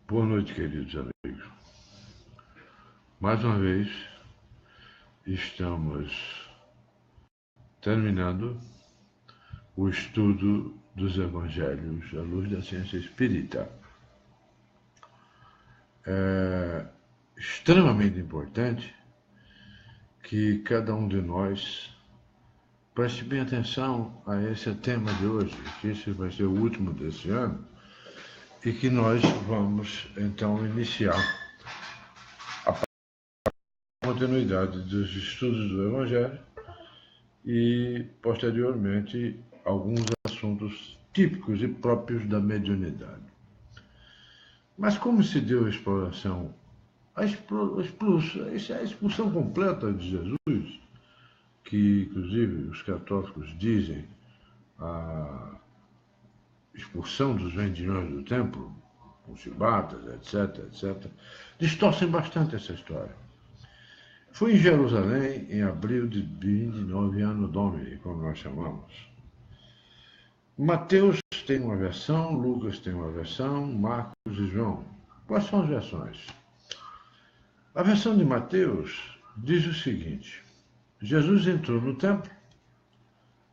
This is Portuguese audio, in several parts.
Boa noite, queridos amigos. Mais uma vez, estamos terminando o estudo dos Evangelhos à luz da ciência espírita. É extremamente importante que cada um de nós preste bem atenção a esse tema de hoje, que esse vai ser o último desse ano, e que nós vamos então iniciar a continuidade dos estudos do Evangelho e, posteriormente, alguns assuntos típicos e próprios da mediunidade. Mas como se deu a exploração, a expulsão completa de Jesus, que inclusive os católicos dizem a expulsão dos vendilhões do templo, com chibatas, etc., distorcem bastante essa história. Foi em Jerusalém, em abril de 29 Anno Domini, como nós chamamos. Mateus tem uma versão, Lucas tem uma versão, Marcos e João. Quais são as versões? A versão de Mateus diz o seguinte: Jesus entrou no templo,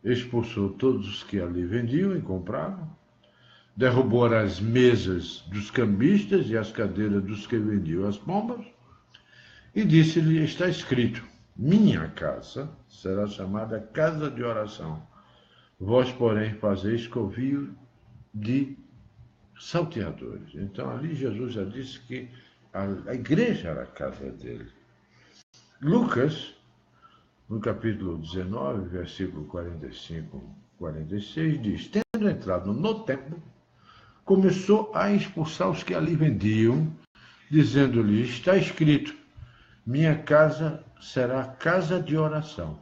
expulsou todos os que ali vendiam e compravam, derrubou as mesas dos cambistas e as cadeiras dos que vendiam as pombas, e disse-lhe: está escrito, minha casa será chamada casa de oração. Vós, porém, fazeis covil de salteadores. Então, ali Jesus já disse que a igreja era a casa dele. Lucas, no capítulo 19, versículo 45-46, diz: tendo entrado no templo, começou a expulsar os que ali vendiam, dizendo-lhe: está escrito, minha casa será casa de oração,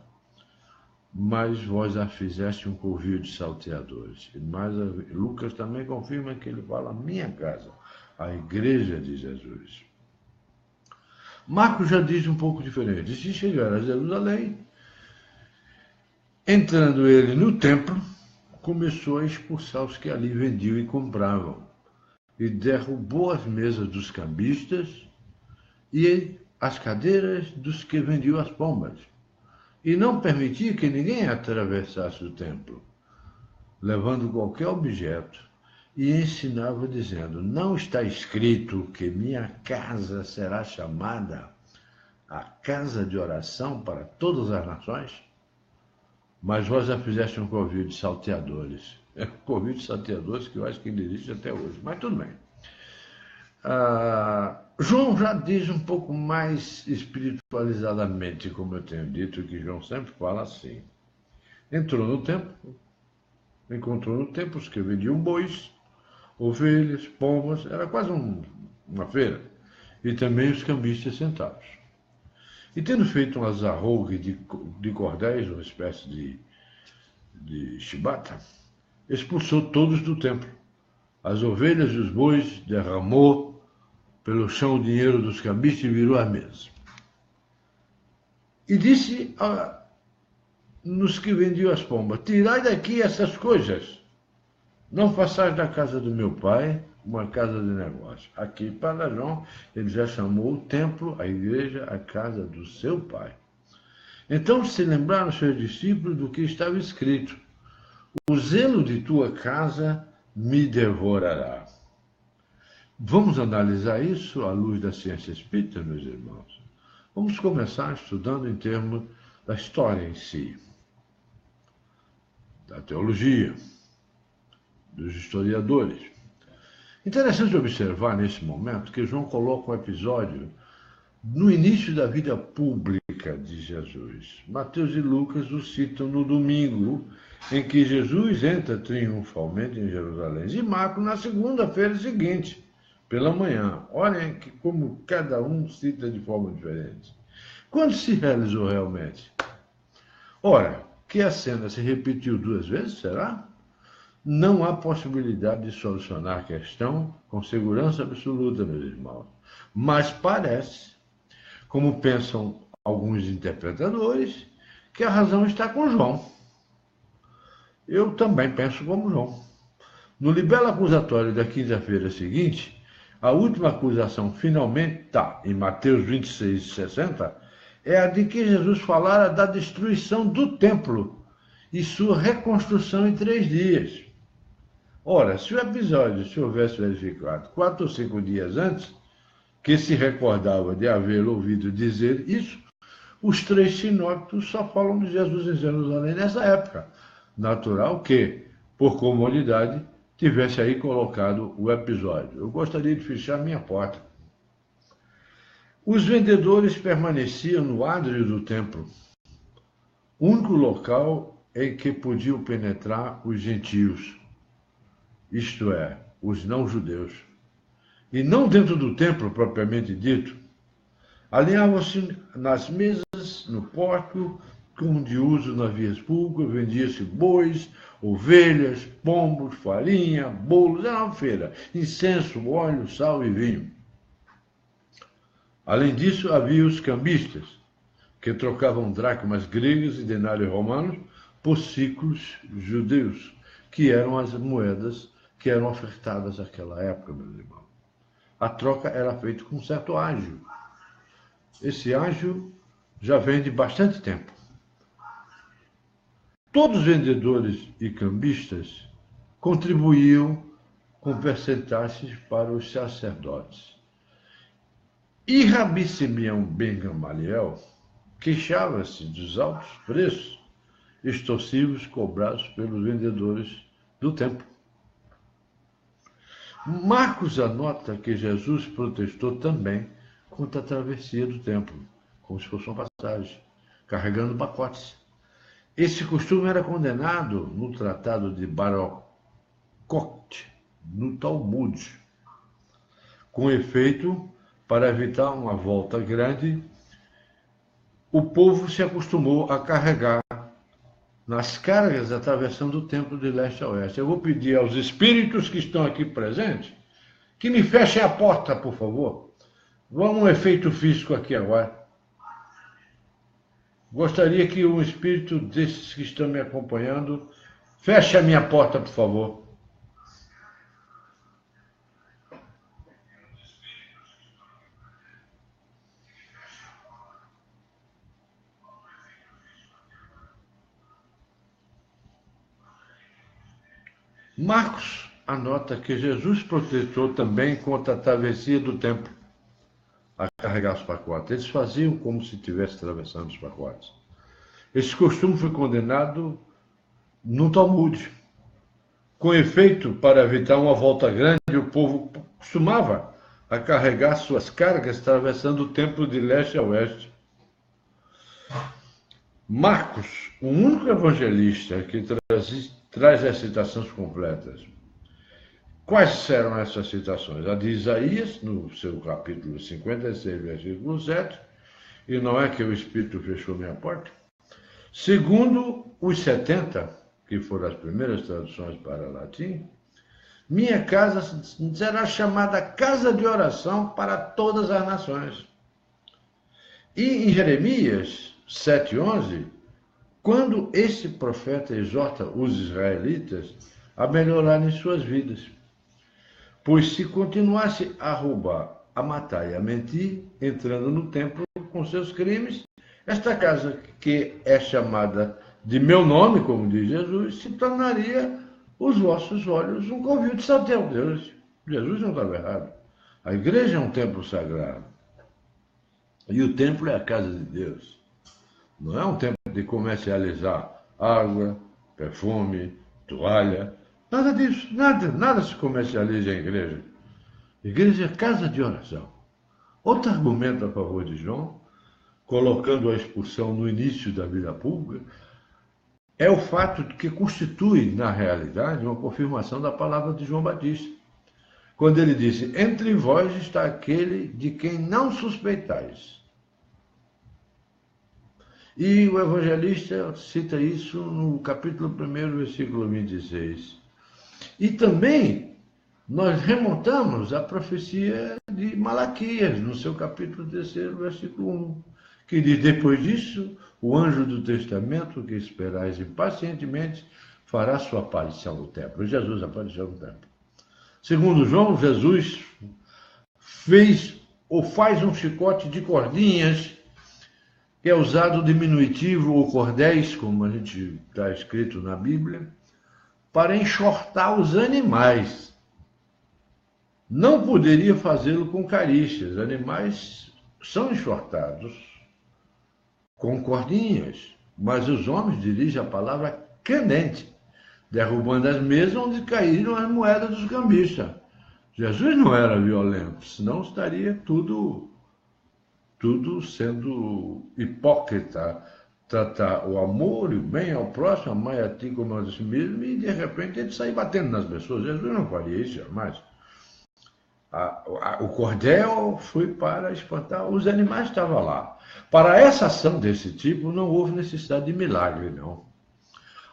mas vós a fizeste um covil de salteadores. Mas Lucas também confirma que ele fala minha casa, a igreja de Jesus. Marcos já diz um pouco diferente. Se chegar a Jerusalém, entrando ele no templo, começou a expulsar os que ali vendiam e compravam, e derrubou as mesas dos cambistas e as cadeiras dos que vendiam as pombas, e não permitia que ninguém atravessasse o templo, levando qualquer objeto, e ensinava dizendo: não está escrito que minha casa será chamada a casa de oração para todas as nações? Mas vós a fizeste um covil de salteadores. É um covil de salteadores que eu acho que ele existe até hoje, mas tudo bem. João já diz um pouco mais espiritualizadamente, como eu tenho dito, que João sempre fala assim. Entrou no templo, encontrou no templo os que vendiam bois, ovelhas, pombas, era quase uma feira, e também os cambistas sentados. E tendo feito um azarrogue de cordéis, uma espécie de chibata, expulsou todos do templo. As ovelhas e os bois, derramou pelo chão o dinheiro dos cambistas e virou a mesa. E disse nos que vendiam as pombas: tirai daqui essas coisas, não façais da casa do meu pai uma casa de negócio. Aqui, para João, ele já chamou o templo, a igreja, a casa do seu pai. Então se lembraram seus discípulos do que estava escrito: o zelo de tua casa me devorará. Vamos analisar isso à luz da ciência espírita, meus irmãos. Vamos começar estudando em termos da história em si, da teologia, dos historiadores. Interessante observar nesse momento que João coloca um episódio no início da vida pública de Jesus. Mateus e Lucas o citam no domingo, em que Jesus entra triunfalmente em Jerusalém, e Marcos na segunda-feira seguinte, pela manhã. Olhem que como cada um cita de forma diferente. Quando se realizou realmente? Ora, que a cena se repetiu 2 vezes, será? Não há possibilidade de solucionar a questão com segurança absoluta, meus irmãos. Mas parece, como pensam alguns interpretadores, que a razão está com João. Eu também penso como João. No libelo acusatório da quinta-feira seguinte, A última acusação, finalmente, está em Mateus 26:60, é a de que Jesus falara da destruição do templo e sua reconstrução em 3 dias. Ora, se o episódio se houvesse verificado 4 ou 5 dias antes, que se recordava de haver ouvido dizer isso, os 3 sinópticos só falam de Jesus em Jerusalém nessa época. Natural que, por comodidade, tivesse aí colocado o episódio. Eu gostaria de fechar minha porta. Os vendedores permaneciam no ádrio do templo, único local em que podiam penetrar os gentios, isto é, os não-judeus, e não dentro do templo propriamente dito. Alinhavam-se nas mesas, no pórtico, como de uso nas vias públicas, vendia-se bois, ovelhas, pombos, farinha, bolos, era uma feira, incenso, óleo, sal e vinho. Além disso, havia os cambistas, que trocavam dracmas gregas e denários romanos por ciclos judeus, que eram as moedas que eram ofertadas naquela época, meus irmãos. A troca era feita com um certo ágio. Esse ágio já vem de bastante tempo. Todos os vendedores e cambistas contribuíam com percentagens para os sacerdotes. E Rabi Simeão ben Gamaliel queixava-se dos altos preços extorsivos cobrados pelos vendedores do templo. Marcos anota que Jesus protestou também contra a travessia do templo, como se fosse uma passagem, carregando pacotes. Esse costume era condenado no Tratado de Barakot, no Talmud. Com efeito, para evitar uma volta grande, o povo se acostumou a carregar nas cargas atravessando o templo de leste a oeste. Eu vou pedir aos espíritos que estão aqui presentes que me fechem a porta, por favor. Vamos um efeito físico aqui agora. Gostaria que um espírito desses que estão me acompanhando feche a minha porta, por favor. Marcos anota que Jesus protestou também contra a travessia do templo, a carregar os pacotes. Eles faziam como se estivesse atravessando os pacotes. Esse costume foi condenado no Talmud. Com efeito, para evitar uma volta grande, o povo costumava a carregar suas cargas atravessando o templo de leste a oeste. Marcos, o único evangelista que traz as citações completas. Quais eram essas citações? A de Isaías, no seu capítulo 56, versículo 7, e não é que o Espírito fechou minha porta. Segundo os 70, que foram as primeiras traduções para latim, minha casa será chamada casa de oração para todas as nações. E em Jeremias 7:11, quando esse profeta exorta os israelitas a melhorarem suas vidas. Pois se continuasse a roubar, a matar e a mentir, entrando no templo com seus crimes, esta casa que é chamada de meu nome, como diz Jesus, se tornaria os vossos olhos um covil de Satão. Jesus não estava errado. A igreja é um templo sagrado. E o templo é a casa de Deus. Não é um templo de comercializar água, perfume, toalha. Nada disso, nada se comercializa em igreja. Igreja é casa de oração. Outro argumento a favor de João, colocando a expulsão no início da vida pública, é o fato de que constitui, na realidade, uma confirmação da palavra de João Batista. Quando ele disse, entre vós está aquele de quem não suspeitais. E o evangelista cita isso no capítulo 1, versículo 26. E também nós remontamos a profecia de Malaquias, no seu capítulo 3, versículo 1, que diz, depois disso, o anjo do testamento, que esperais impacientemente, fará sua aparição no templo. Jesus apareceu no templo. Segundo João, Jesus fez ou faz um chicote de cordinhas, que é usado o diminutivo ou cordéis, como a gente está escrito na Bíblia, para enxortar os animais. Não poderia fazê-lo com carícias. Animais são enxortados com cordinhas, mas os homens dirigem a palavra candente, derrubando as mesas onde caíram as moedas dos cambistas. Jesus não era violento, senão estaria tudo sendo hipócrita. Tratar o amor e o bem ao próximo, amar a ti como a si mesmo, e de repente ele sair batendo nas pessoas. Jesus não faria isso jamais. O cordel foi para espantar, os animais estavam lá. Para essa ação desse tipo, não houve necessidade de milagre, não.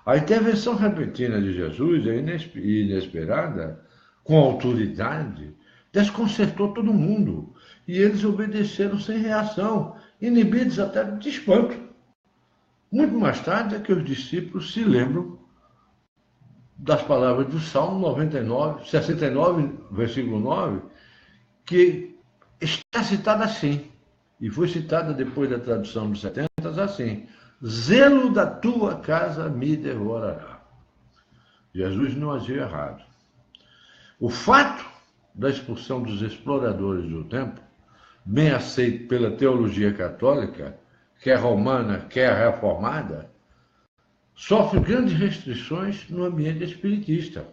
A intervenção repentina de Jesus, inesperada, com autoridade, desconcertou todo mundo. E eles obedeceram sem reação, inibidos até de espanto. Muito mais tarde é que os discípulos se lembram das palavras do Salmo 69, versículo 9, que está citada assim, e foi citada depois da tradução dos 70 assim: zelo da tua casa me devorará. Jesus não agiu errado. O fato da expulsão dos exploradores do templo, bem aceito pela teologia católica, quer romana, quer reformada, sofre grandes restrições no ambiente espiritista.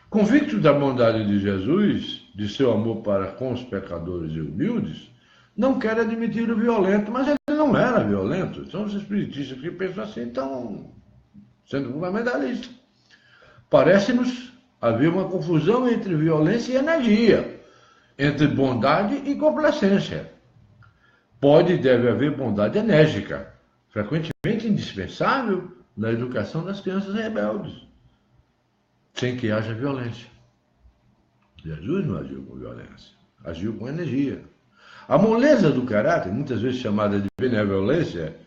Convicto da bondade de Jesus, de seu amor para com os pecadores e humildes, não quer admitir o violento, mas ele não era violento. Então os espiritistas que pensam assim estão sendo fundamentalistas. Parece-nos haver uma confusão entre violência e energia, entre bondade e complacência. Pode e deve haver bondade enérgica, frequentemente indispensável na educação das crianças rebeldes, sem que haja violência. Jesus não agiu com violência, agiu com energia. A moleza do caráter, muitas vezes chamada de benevolência,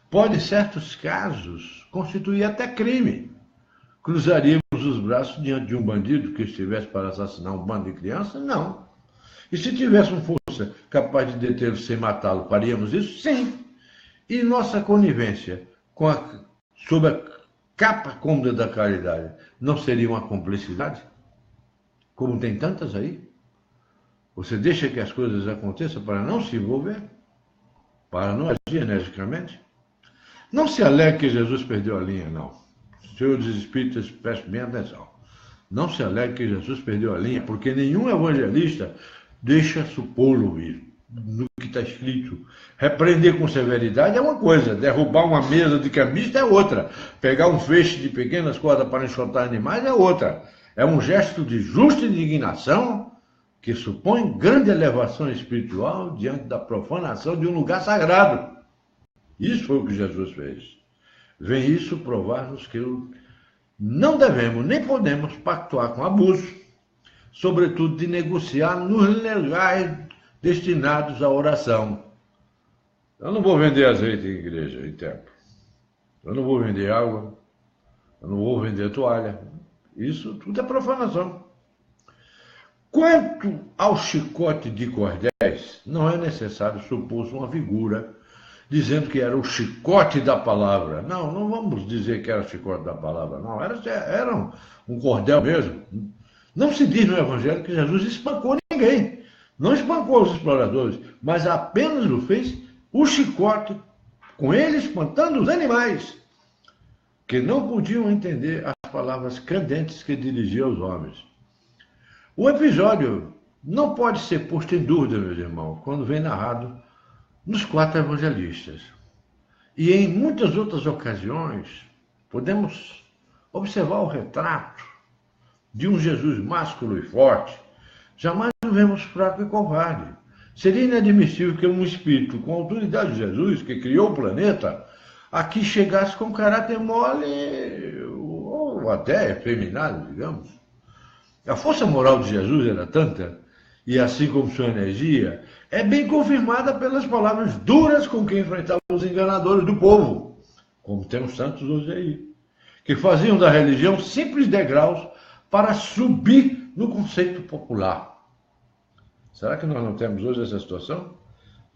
pode, em certos casos, constituir até crime. Cruzaríamos os braços diante de um bandido que estivesse para assassinar um bando de crianças? Não. E se tivéssemos força capaz de detê-lo sem matá-lo, faríamos isso? Sim. E nossa conivência sob a capa cômoda da caridade não seria uma cumplicidade? Como tem tantas aí? Você deixa que as coisas aconteçam para não se envolver? Para não agir energicamente? Não se alegue que Jesus perdeu a linha, não. Senhores espíritas, prestem bem atenção. Não se alegue que Jesus perdeu a linha, porque nenhum evangelista deixa supô-lo ir no que está escrito. Repreender com severidade é uma coisa, derrubar uma mesa de cambista é outra, pegar um feixe de pequenas cordas para enxotar animais é outra. É um gesto de justa indignação que supõe grande elevação espiritual diante da profanação de um lugar sagrado. Isso foi o que Jesus fez. Vem isso provar-nos que não devemos nem podemos pactuar com abuso, sobretudo de negociar nos legais destinados à oração. Eu não vou vender azeite em igreja, em templo. Eu não vou vender água. Eu não vou vender toalha. Isso tudo é profanação. Quanto ao chicote de cordéis, não é necessário supor uma figura dizendo que era o chicote da palavra. Não, não vamos dizer que era o chicote da palavra, não. Era um cordel mesmo. Não se diz no Evangelho que Jesus espancou ninguém. Não espancou os exploradores, mas apenas o fez o chicote, com ele espantando os animais, que não podiam entender as palavras candentes que dirigia aos homens. O episódio não pode ser posto em dúvida, meus irmãos, quando vem narrado nos 4 evangelistas. E em muitas outras ocasiões, podemos observar o retrato de um Jesus másculo e forte. Jamais o vemos fraco e covarde. Seria inadmissível que um espírito com a autoridade de Jesus, que criou o planeta, aqui chegasse com caráter mole ou até efeminado, digamos. A força moral de Jesus era tanta, e assim como sua energia, é bem confirmada pelas palavras duras com que enfrentava os enganadores do povo, como temos tantos hoje aí, que faziam da religião simples degraus para subir no conceito popular. Será que nós não temos hoje essa situação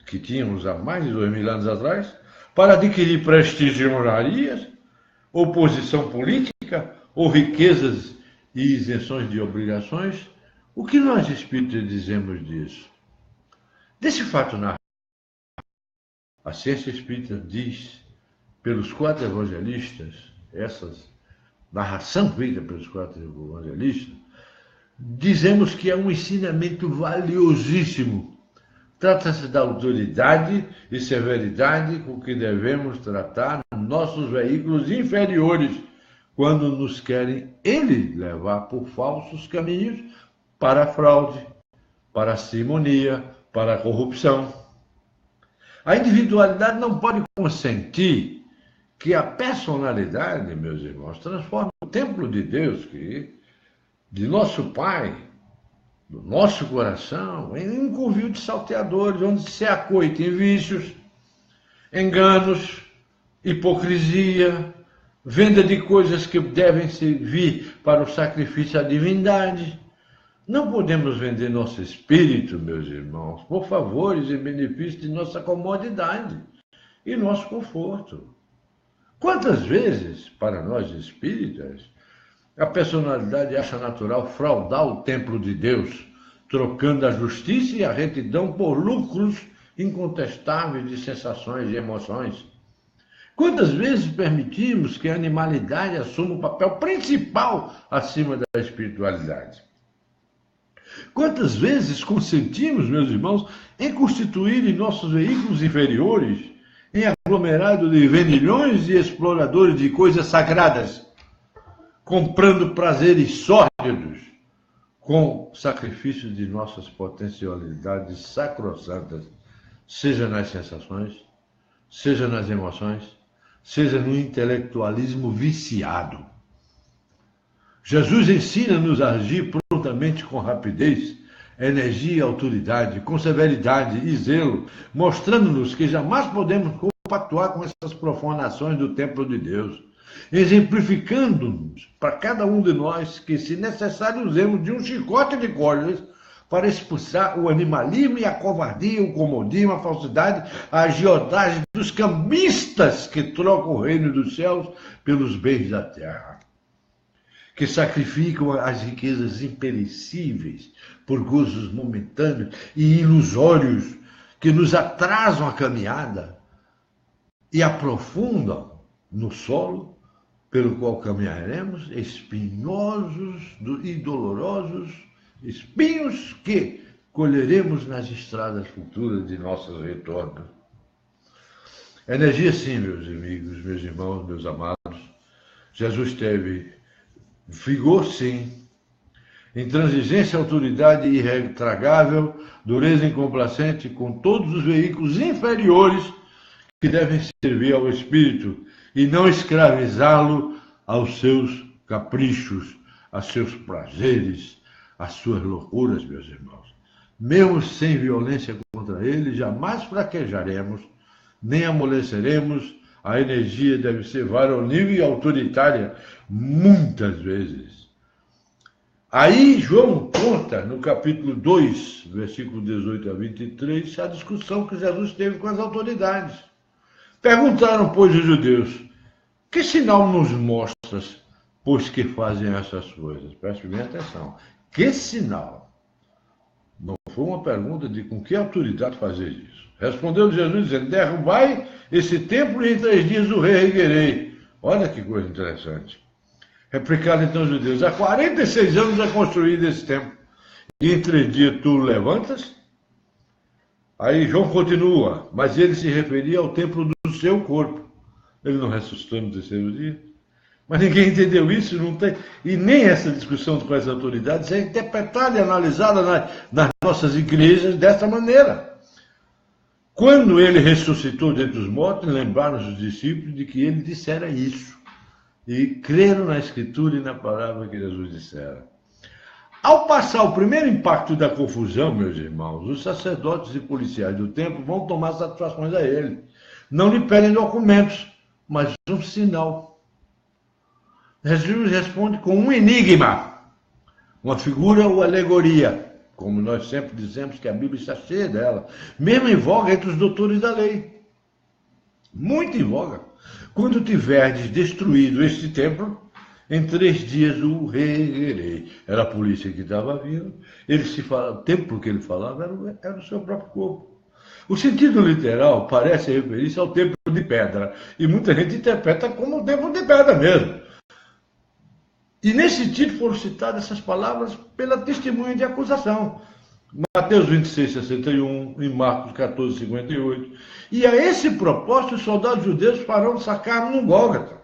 que tínhamos há mais de 2000 anos atrás? Para adquirir prestígio e honrarias, ou posição política, ou riquezas e isenções de obrigações? O que nós espíritas dizemos disso? Desse fato, a ciência espírita diz, pelos 4 evangelistas, essa narração feita pelos 4 evangelistas, dizemos que é um ensinamento valiosíssimo. Trata-se da autoridade e severidade com que devemos tratar nossos veículos inferiores quando nos querem eles levar por falsos caminhos para a fraude, para a simonia, para a corrupção. A individualidade não pode consentir que a personalidade, meus irmãos, transforme o templo de Deus, de nosso Pai, do nosso coração, em um covil de salteadores, onde se acoita em vícios, enganos, hipocrisia, venda de coisas que devem servir para o sacrifício à divindade. Não podemos vender nosso espírito, meus irmãos, por favores e benefícios de nossa comodidade e nosso conforto. Quantas vezes, para nós espíritas, a personalidade acha natural fraudar o templo de Deus, trocando a justiça e a retidão por lucros incontestáveis de sensações e emoções? Quantas vezes permitimos que a animalidade assuma o papel principal acima da espiritualidade? Quantas vezes consentimos, meus irmãos, em constituir em nossos veículos inferiores, em aglomerado de vendilhões e exploradores de coisas sagradas, comprando prazeres sórdidos com sacrifício de nossas potencialidades sacrossantas, seja nas sensações, seja nas emoções, seja no intelectualismo viciado. Jesus ensina-nos a agir prontamente com rapidez, energia e autoridade, com severidade e zelo, mostrando-nos que jamais podemos compactuar com essas profanações do templo de Deus, exemplificando-nos para cada um de nós que, se necessário, usemos de um chicote de cordas para expulsar o animalismo e a covardia, o comodismo, a falsidade, a agiotagem dos cambistas que trocam o reino dos céus pelos bens da terra, que sacrificam as riquezas imperecíveis por gozos momentâneos e ilusórios que nos atrasam a caminhada e aprofundam no solo pelo qual caminharemos, espinhosos e dolorosos, espinhos que colheremos nas estradas futuras de nossos retornos. Energia sim, meus amigos, meus irmãos, meus amados. Jesus teve vigor sim, intransigência, autoridade irretragável, dureza incomplacente com todos os veículos inferiores que devem servir ao espírito e não escravizá-lo aos seus caprichos, a seus prazeres, às suas loucuras, meus irmãos. Mesmo sem violência contra ele, jamais fraquejaremos, nem amoleceremos. A energia deve ser varonil e autoritária, muitas vezes. Aí João conta, no capítulo 2, versículo 18 a 23, a discussão que Jesus teve com as autoridades. Perguntaram, pois, os judeus: que sinal nos mostras, pois que fazem essas coisas? Preste bem atenção. Que sinal? Não foi uma pergunta de com que autoridade fazer isso. Respondeu Jesus dizendo: derrubai esse templo e em 3 dias o reerguerei. Olha que coisa interessante. Replicaram então os judeus: há 46 anos é construído esse templo, e em 3 dias tu o levantas? Aí João continua, mas ele se referia ao templo do seu corpo. Ele não ressuscitou no 3º dia. Mas ninguém entendeu isso, não tem. E nem essa discussão com as autoridades é interpretada e analisada nas nossas igrejas dessa maneira. Quando ele ressuscitou dentre os mortos, lembraram os discípulos de que ele dissera isso. E creram na Escritura e na palavra que Jesus dissera. Ao passar o primeiro impacto da confusão, meus irmãos, os sacerdotes e policiais do templo vão tomar satisfações a ele. Não lhe pedem documentos, mas um sinal. Jesus responde com um enigma, uma figura ou alegoria. como nós sempre dizemos que a Bíblia está cheia dela, mesmo em voga entre os doutores da lei. Muito em voga. Quando tiverdes destruído este templo, em 3 dias o reerguerei. Era a polícia que estava vindo. O templo que ele falava era o seu próprio corpo. O sentido literal parece referir-se ao templo de pedra. E muita gente interpreta como o templo de pedra mesmo. E nesse sentido foram citadas essas palavras pela testemunha de acusação. Mateus 26, 61 e Marcos 14, 58. E a esse propósito, os soldados judeus farão sacar no Gólgota.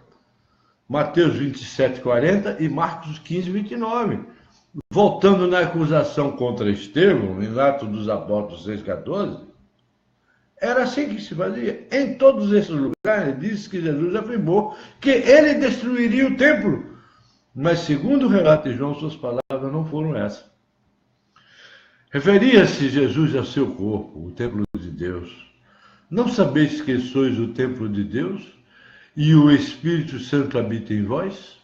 Mateus 27, 40 e Marcos 15, 29. Voltando na acusação contra Estevão, em Atos dos Apóstolos 6, 14, era assim que se fazia. Em todos esses lugares, disse que Jesus afirmou que ele destruiria o templo. Mas, segundo o relato de João, suas palavras não foram essas. Referia-se Jesus ao seu corpo, o templo de Deus. Não sabeis que sois o templo de Deus e o Espírito Santo habita em vós?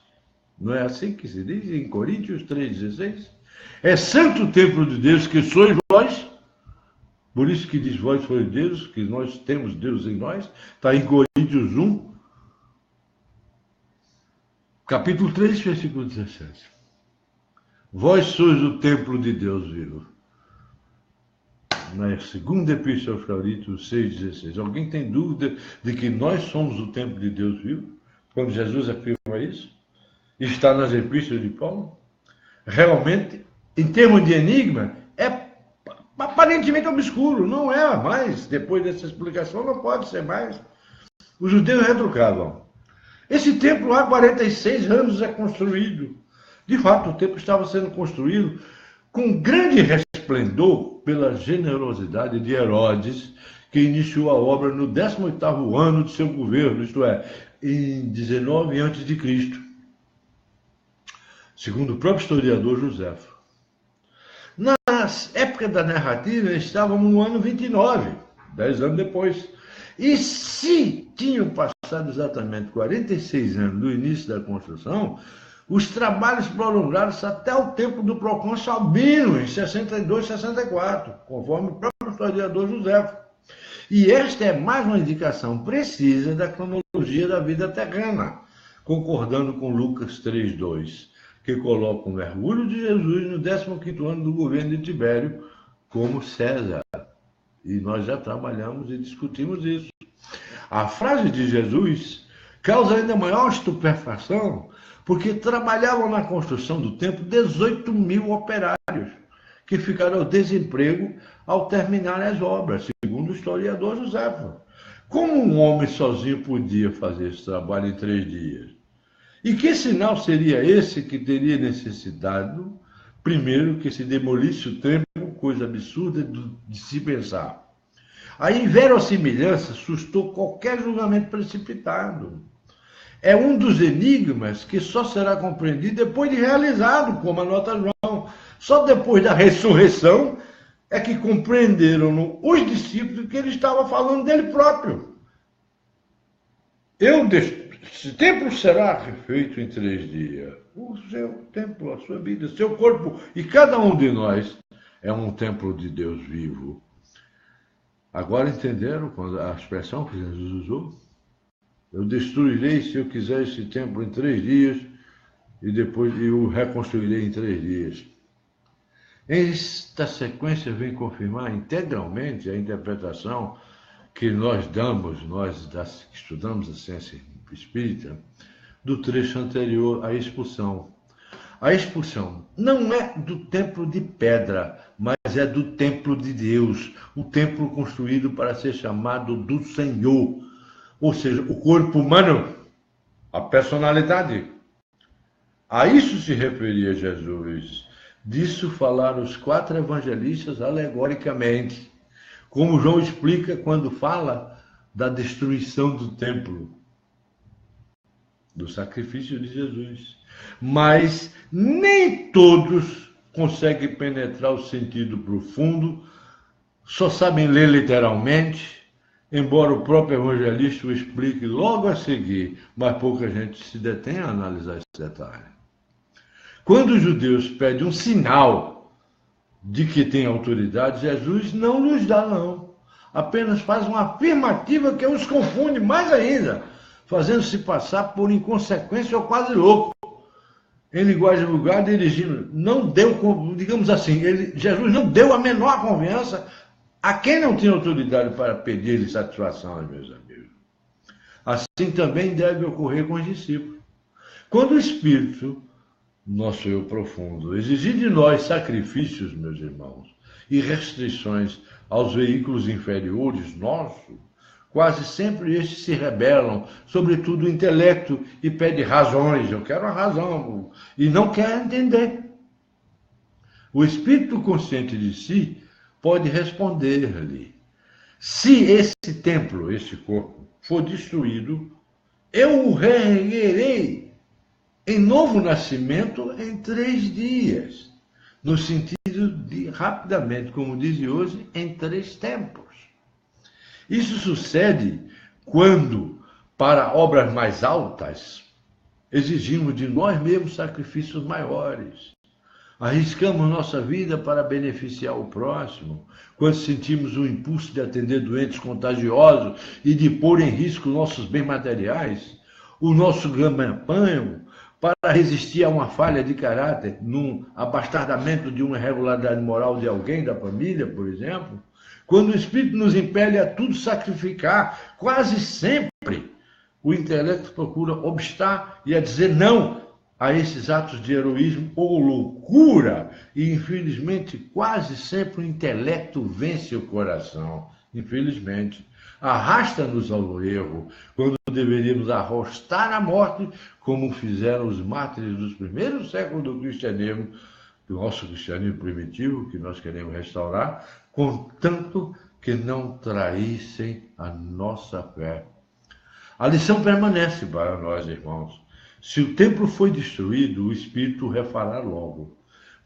Não é assim que se diz em Coríntios 3,16? É santo o templo de Deus que sois vós. Por isso que diz vós sois Deus, que nós temos Deus em nós. Está em Coríntios 1, capítulo 3, versículo 17. Vós sois o templo de Deus vivo. Na segunda epístola aos Coríntios 6,16. Alguém tem dúvida de que nós somos o templo de Deus vivo? Quando Jesus afirma isso? Está nas epístolas de Paulo? Realmente, em termos de enigma, é aparentemente obscuro. Não é mais. Depois dessa explicação, não pode ser mais. Os judeus retrucavam. Esse templo há 46 anos é construído. De fato, o templo estava sendo construído com grande resplendor pela generosidade de Herodes, que iniciou a obra no 18º ano de seu governo, isto é, em 19 a.C., segundo o próprio historiador Joséfo. Na época da narrativa, estávamos no ano 29, 10 anos depois. E se tinham passado exatamente 46 anos do início da construção, os trabalhos prolongaram-se até o tempo do procônsul Albino, em 62, 64, conforme o próprio historiador Joséfo. E esta é mais uma indicação precisa da cronologia da vida terrena, concordando com Lucas 3:2, que coloca o mergulho de Jesus no 15º ano do governo de Tibério como César. E nós já trabalhamos e discutimos isso. A frase de Jesus causa ainda maior estupefação, porque trabalhavam na construção do templo 18 mil operários, que ficaram ao desemprego ao terminar as obras, segundo o historiador Joséfo. Como um homem sozinho podia fazer esse trabalho em 3 dias? E que sinal seria esse que teria necessitado, primeiro, que se demolisse o templo, coisa absurda de se pensar? A inverossimilhança sustou qualquer julgamento precipitado. É um dos enigmas que só será compreendido depois de realizado, como anota João. Só depois da ressurreição é que compreenderam os discípulos que ele estava falando dele próprio. Esse templo será refeito em 3 dias. O seu templo, a sua vida, seu corpo, e cada um de nós é um templo de Deus vivo. Agora entenderam a expressão que Jesus usou? Eu destruirei, se eu quiser, esse templo em 3 dias e depois eu o reconstruirei em 3 dias. Esta sequência vem confirmar integralmente a interpretação que nós damos, que estudamos a ciência espírita, do trecho anterior à expulsão. A expulsão não é do templo de pedra, mas é do templo de Deus, o templo construído para ser chamado do Senhor. Ou seja, o corpo humano, a personalidade. A isso se referia Jesus. Disso falaram os 4 evangelistas alegoricamente, como João explica quando fala da destruição do templo, do sacrifício de Jesus. Mas nem todos conseguem penetrar o sentido profundo, só sabem ler literalmente, embora o próprio evangelista o explique logo a seguir, mas pouca gente se detém a analisar esse detalhe. Quando os judeus pedem um sinal de que tem autoridade, Jesus não nos dá, não. Apenas faz uma afirmativa que os confunde mais ainda, fazendo-se passar por inconsequência ou quase louco. Em linguagem vulgar, dirigindo, não deu, digamos assim, Jesus não deu a menor confiança a quem não tinha autoridade para pedir-lhe satisfação, meus amigos. Assim também deve ocorrer com os discípulos. Quando o Espírito, nosso eu profundo, exigir de nós sacrifícios, meus irmãos, e restrições aos veículos inferiores nossos, quase sempre estes se rebelam, sobretudo o intelecto, e pede razões. Eu quero a razão, e não quer entender. O espírito consciente de si pode responder-lhe: se esse templo, esse corpo, for destruído, eu o reerguerei em novo nascimento em 3 dias. No sentido de, rapidamente, como diz hoje, em 3 tempos. Isso sucede quando, para obras mais altas, exigimos de nós mesmos sacrifícios maiores. Arriscamos nossa vida para beneficiar o próximo, quando sentimos o impulso de atender doentes contagiosos e de pôr em risco nossos bens materiais, o nosso ganha-pão, para resistir a uma falha de caráter, num abastardamento de uma irregularidade moral de alguém da família, por exemplo. Quando o Espírito nos impele a tudo sacrificar, quase sempre o intelecto procura obstar e a dizer não a esses atos de heroísmo ou loucura, e infelizmente quase sempre o intelecto vence o coração. Infelizmente, arrasta-nos ao erro, quando deveríamos arrostar a morte, como fizeram os mártires dos primeiros séculos do cristianismo, do nosso cristianismo primitivo, que nós queremos restaurar, contanto que não traíssem a nossa fé. A lição permanece para nós, irmãos. Se o templo foi destruído, o Espírito refará logo.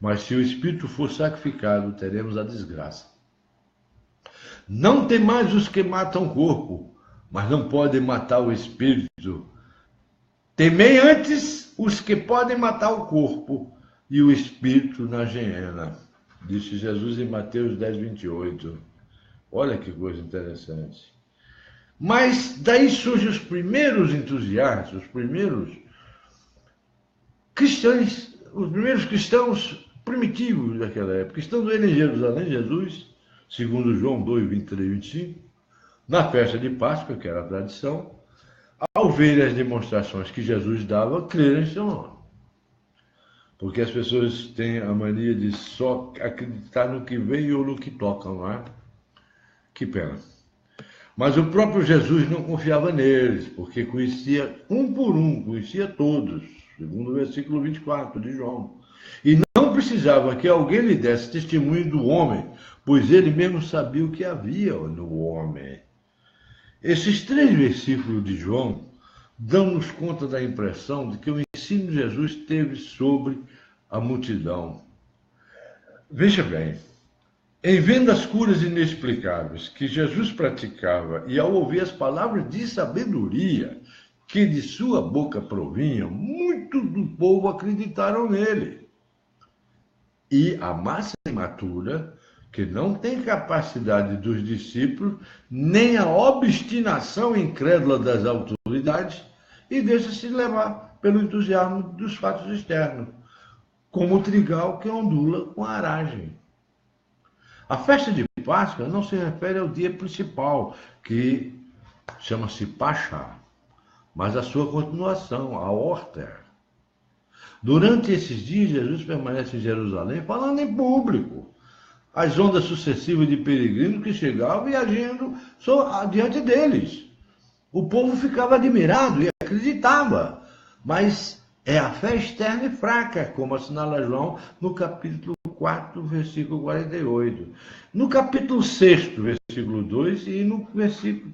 Mas se o Espírito for sacrificado, teremos a desgraça. Não tem mais os que matam o corpo, mas não podem matar o Espírito. Temei antes os que podem matar o corpo e o Espírito na geena, disse Jesus em Mateus 10, 28. Olha que coisa interessante. Mas daí surgem os primeiros entusiastas, os primeiros cristãos primitivos daquela época. Estando ele em Jerusalém, Jesus, segundo João 2, 23 e 25, na festa de Páscoa, que era a tradição, ao ver as demonstrações que Jesus dava, creram em seu nome. Porque as pessoas têm a mania de só acreditar no que vem ou no que tocam, não é? Que pena. Mas o próprio Jesus não confiava neles, porque conhecia um por um, conhecia todos, segundo o versículo 24 de João. E não precisava que alguém lhe desse testemunho do homem, pois ele mesmo sabia o que havia no homem. Esses 3 versículos de João dão-nos conta da impressão de que o ensino de Jesus teve sobre a multidão. Veja bem, em vendo as curas inexplicáveis que Jesus praticava e ao ouvir as palavras de sabedoria que de sua boca provinham, muitos do povo acreditaram nele. E a massa imatura, que não tem capacidade dos discípulos, nem a obstinação incrédula das autoridades, e deixa-se levar pelo entusiasmo dos fatos externos, como o trigal que ondula com a aragem. A festa de Páscoa não se refere ao dia principal, que chama-se Páscoa, mas à sua continuação, a Horter. Durante esses dias, Jesus permanece em Jerusalém falando em público. As ondas sucessivas de peregrinos que chegavam e agindo diante deles. O povo ficava admirado e acreditava, mas é a fé externa e fraca, como assinala João no capítulo 4, versículo 48. No capítulo 6, versículo 2 e no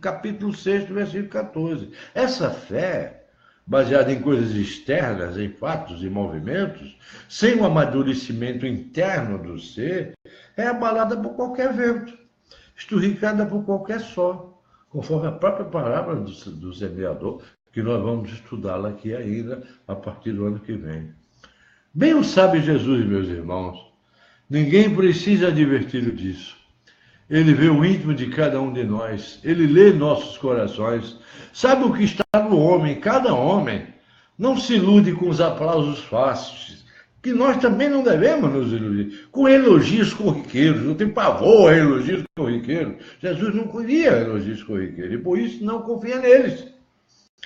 capítulo 6, versículo 14. Essa fé, baseada em coisas externas, em fatos e movimentos, sem o amadurecimento interno do ser, é abalada por qualquer vento, esturricada por qualquer sol, conforme a própria palavra do semeador, que nós vamos estudá-la aqui ainda a partir do ano que vem. Bem o sabe Jesus, meus irmãos, Ninguém precisa adverti-lo disso. Ele vê o íntimo de cada um de nós. Ele lê nossos corações. Sabe o que está no homem, cada homem. Não se ilude com os aplausos fáceis, que nós também não devemos nos iludir. Com elogios corriqueiros. Eu tenho pavor a elogios corriqueiros. Jesus não queria elogios corriqueiros. E por isso não confia neles.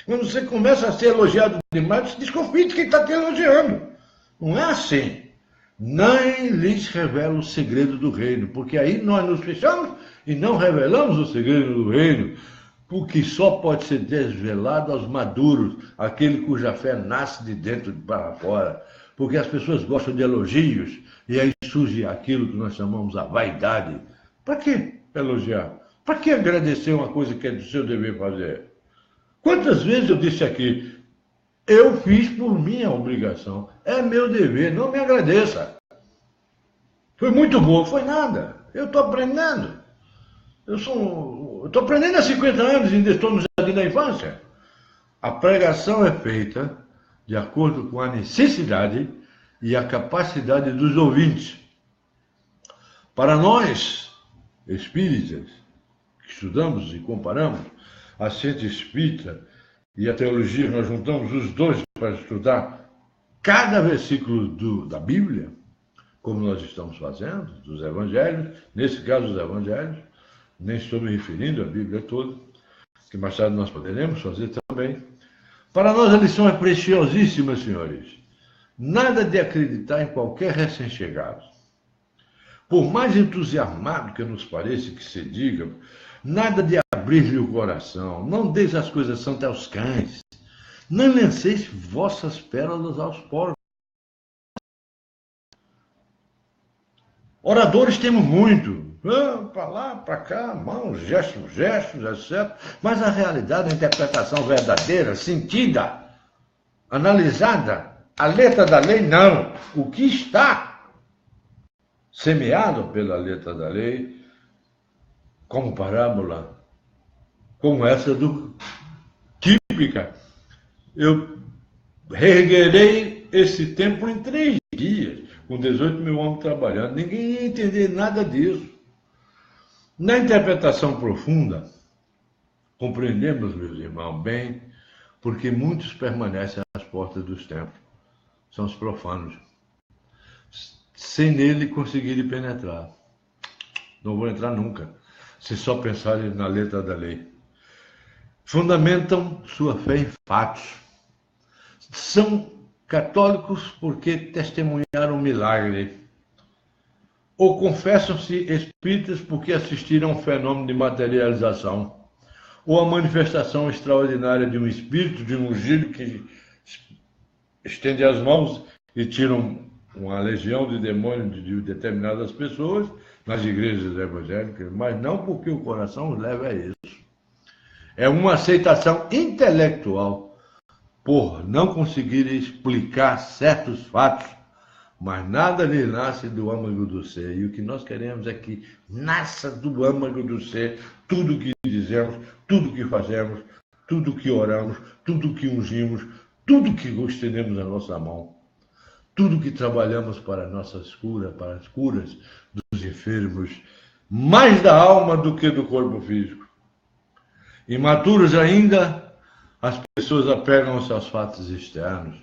Quando você começa a ser elogiado demais, você desconfia de quem está te elogiando. Não é assim. Nem lhes revela o segredo do reino, porque aí nós nos fechamos e não revelamos o segredo do reino, porque só pode ser desvelado aos maduros, aquele cuja fé nasce de dentro para fora, porque as pessoas gostam de elogios e aí surge aquilo que nós chamamos a vaidade. Para que elogiar? Para que agradecer uma coisa que é do seu dever fazer? Quantas vezes eu disse aqui, eu fiz por minha obrigação, é meu dever, não me agradeça. Foi muito bom, foi nada, eu estou aprendendo. Eu estou aprendendo há 50 anos e ainda estou no jardim da infância. A pregação é feita de acordo com a necessidade e a capacidade dos ouvintes. Para nós, espíritas, que estudamos e comparamos a ciência espírita e a teologia, nós juntamos os dois para estudar cada versículo da Bíblia, como nós estamos fazendo, dos evangelhos, nesse caso os evangelhos, nem estou me referindo à Bíblia toda, que mais tarde nós poderemos fazer também. Para nós a lição é preciosíssima, senhores. Nada de acreditar em qualquer recém-chegado. Por mais entusiasmado que nos pareça que se diga, nada de abrir-lhe o coração, não deis as coisas santas aos cães, não lanceis vossas pérolas aos porcos. Oradores temos muito, para lá, para cá, mãos, gestos, etc. Mas a realidade, a interpretação verdadeira, sentida, analisada, a letra da lei, não. O que está semeado pela letra da lei, como parábola, como essa típica. Eu reerguerei esse templo em 3 dias, com 18 mil homens trabalhando. Ninguém ia entender nada disso. Na interpretação profunda, compreendemos, meus irmãos, bem, porque muitos permanecem às portas dos templos. São os profanos. Sem nele conseguirem penetrar. Não vão entrar nunca, se só pensarem na letra da lei. Fundamentam sua fé em fatos. São católicos porque testemunharam um milagre. Ou confessam-se espíritas porque assistiram a um fenômeno de materialização. Ou a manifestação extraordinária de um espírito, de um ungido que estende as mãos e tiram uma legião de demônios de determinadas pessoas nas igrejas evangélicas, mas não porque o coração os leva a isso. É uma aceitação intelectual por não conseguir explicar certos fatos, mas nada lhe nasce do âmago do ser. E o que nós queremos é que nasça do âmago do ser tudo o que dizemos, tudo o que fazemos, tudo o que oramos, tudo o que ungimos, tudo o que estendemos na nossa mão, tudo o que trabalhamos para nossas curas, para as curas dos enfermos, mais da alma do que do corpo físico. Imaturos ainda, as pessoas apegam-se aos fatos externos.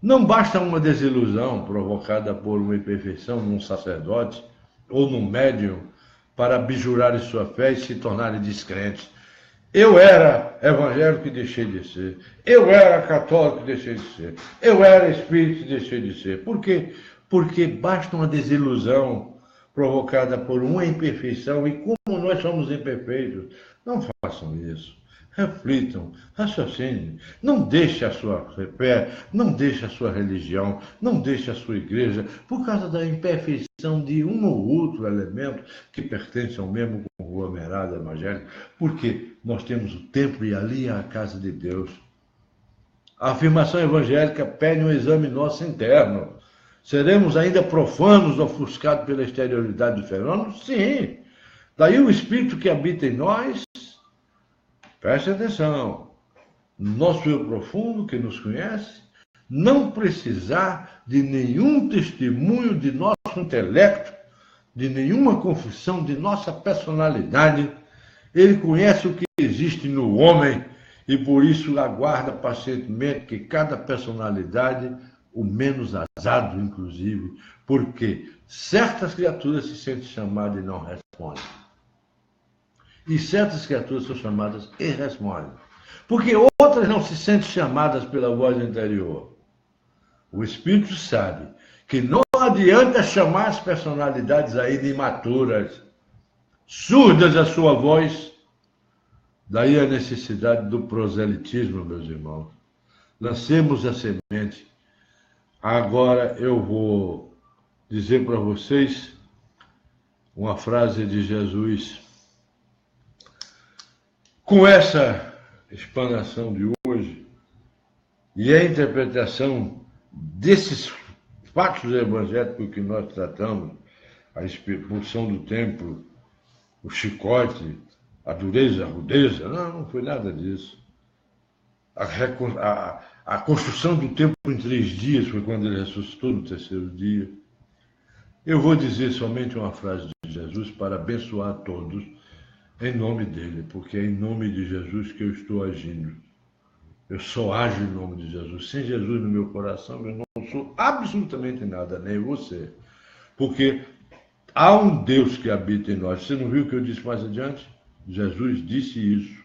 Não basta uma desilusão provocada por uma imperfeição num sacerdote ou num médium para abjurarem sua fé e se tornarem descrentes. Eu era evangélico e deixei de ser. Eu era católico e deixei de ser. Eu era espírita e deixei de ser. Por quê? Porque basta uma desilusão provocada por uma imperfeição, e como nós somos imperfeitos, não façam isso. Reflitam, raciocinem, não deixe a sua fé, não deixe a sua religião, não deixe a sua igreja, por causa da imperfeição de um ou outro elemento que pertence ao mesmo conglomerado evangélico, porque nós temos o templo e ali é a casa de Deus. A afirmação evangélica pede um exame nosso interno. Seremos ainda profanos, ofuscados pela exterioridade do fenômeno? Sim. Daí o Espírito que habita em nós. Preste atenção, nosso eu profundo que nos conhece, não precisar de nenhum testemunho de nosso nosso intelecto, de nenhuma confusão de nossa personalidade. Ele conhece o que existe no homem e por isso aguarda pacientemente que cada personalidade, o menos azado inclusive, porque certas criaturas se sentem chamadas e não respondem. E certas criaturas são chamadas e respondem. Porque outras não se sentem chamadas pela voz interior. O Espírito sabe que não adianta chamar as personalidades ainda imaturas, surdas à sua voz. Daí a necessidade do proselitismo, meus irmãos. Lancemos a semente. Agora eu vou dizer para vocês uma frase de Jesus. Com essa explanação de hoje e a interpretação desses fatos evangélicos que nós tratamos, a expulsão do templo, o chicote, a dureza, a rudeza, não foi nada disso. A construção do templo em 3 dias foi quando ele ressuscitou no 3º dia. Eu vou dizer somente uma frase de Jesus para abençoar todos em nome dele, porque é em nome de Jesus que eu estou agindo. Eu só ajo em nome de Jesus. Sem Jesus no meu coração, eu não sou absolutamente nada, nem você. Porque há um Deus que habita em nós. Você não viu o que eu disse mais adiante? Jesus disse isso.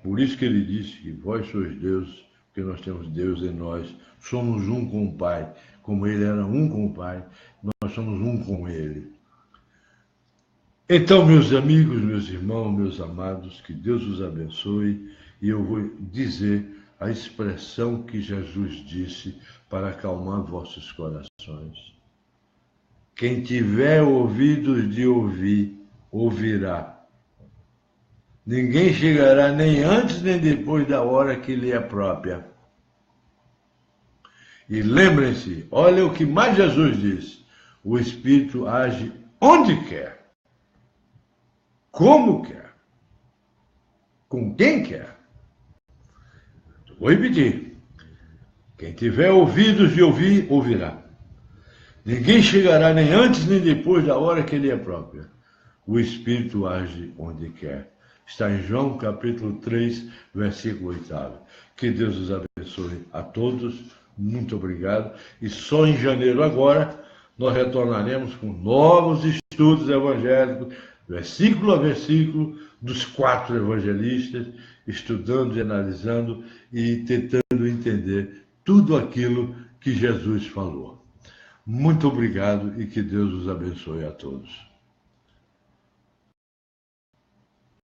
Por isso que ele disse que vós sois Deus, porque nós temos Deus em nós. Somos um com o Pai. Como ele era um com o Pai, nós somos um com ele. Então, meus amigos, meus irmãos, meus amados, que Deus os abençoe. E eu vou dizer a expressão que Jesus disse para acalmar vossos corações. Quem tiver ouvidos de ouvir, ouvirá. Ninguém chegará nem antes nem depois da hora que lhe é própria. E lembrem-se, olha o que mais Jesus disse. O Espírito age onde quer, como quer, com quem quer. Vou repetir. Quem tiver ouvidos de ouvir, ouvirá. Ninguém chegará nem antes nem depois da hora que lhe é própria. O Espírito age onde quer. Está em João capítulo 3, versículo 8. Que Deus os abençoe a todos. Muito obrigado. E só em janeiro agora nós retornaremos com novos estudos evangélicos, versículo a versículo, dos 4 evangelistas, estudando e analisando e tentando entender tudo aquilo que Jesus falou. Muito obrigado e que Deus os abençoe a todos.